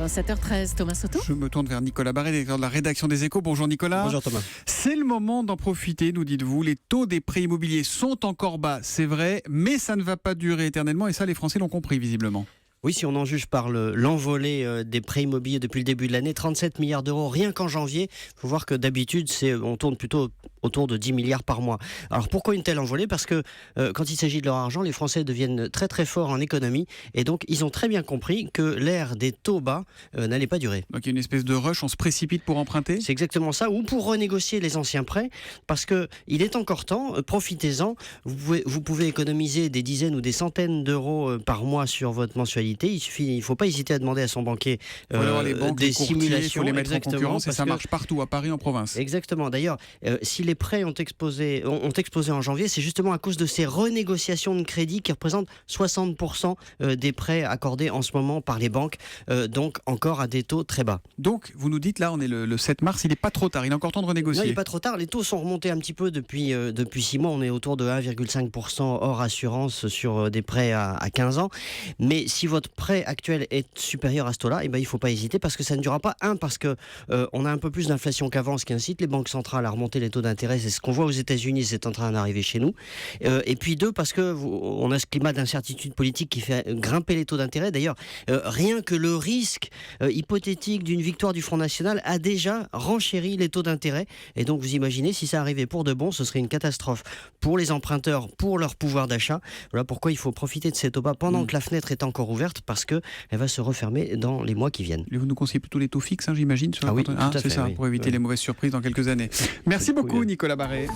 7h13, Thomas Soto. Je me tourne vers Nicolas Barré, directeur de la rédaction des Échos. Bonjour Nicolas. Bonjour Thomas. C'est le moment d'en profiter, nous dites-vous. Les taux des prêts immobiliers sont encore bas, c'est vrai, mais ça ne va pas durer éternellement et ça, les Français l'ont compris visiblement. Oui, si on en juge par l'envolée des prêts immobiliers depuis le début de l'année, 37 milliards d'euros rien qu'en janvier. Il faut voir que d'habitude, on tourne plutôt autour de 10 milliards par mois. Alors pourquoi une telle envolée ? Parce que quand il s'agit de leur argent, les Français deviennent très très forts en économie et donc ils ont très bien compris que l'ère des taux bas n'allait pas durer. Donc il y a une espèce de rush, on se précipite pour emprunter ? C'est exactement ça, ou pour renégocier les anciens prêts, parce que il est encore temps, profitez-en, vous pouvez économiser des dizaines ou des centaines d'euros par mois sur votre mensualité. Il ne faut pas hésiter à demander à son banquier les banques, des les courtiers, simulations. il faut les mettre en concurrence et ça marche partout, à Paris, en province. Exactement. D'ailleurs, si les prêts ont explosé en janvier, c'est justement à cause de ces renégociations de crédit qui représentent 60% des prêts accordés en ce moment par les banques, donc encore à des taux très bas. Donc, vous nous dites, là, on est le 7 mars, il n'est pas trop tard, il est encore temps de renégocier. Non, il n'est pas trop tard. Les taux sont remontés un petit peu depuis 6 mois. On est autour de 1,5% hors assurance sur des prêts à 15 ans. Mais si votre prêt actuel est supérieur à ce taux-là, il ne faut pas hésiter parce que ça ne durera pas. Parce que on a un peu plus d'inflation qu'avant, ce qui incite les banques centrales à remonter les taux d'intérêt. C'est ce qu'on voit aux États-Unis, c'est en train d'arriver chez nous. Et puis 2, parce que on a ce climat d'incertitude politique qui fait grimper les taux d'intérêt. D'ailleurs, rien que le risque hypothétique d'une victoire du Front National a déjà renchéri les taux d'intérêt. Et donc vous imaginez, si ça arrivait pour de bon, ce serait une catastrophe pour les emprunteurs, pour leur pouvoir d'achat. Voilà pourquoi il faut profiter de ces taux bas pendant que la fenêtre est encore ouverte, parce qu'elle va se refermer dans les mois qui viennent. Vous nous conseillez plutôt les taux fixes, j'imagine, oui, tout à fait, c'est ça, oui. pour éviter les mauvaises surprises dans quelques années. Merci beaucoup Nicolas Barré.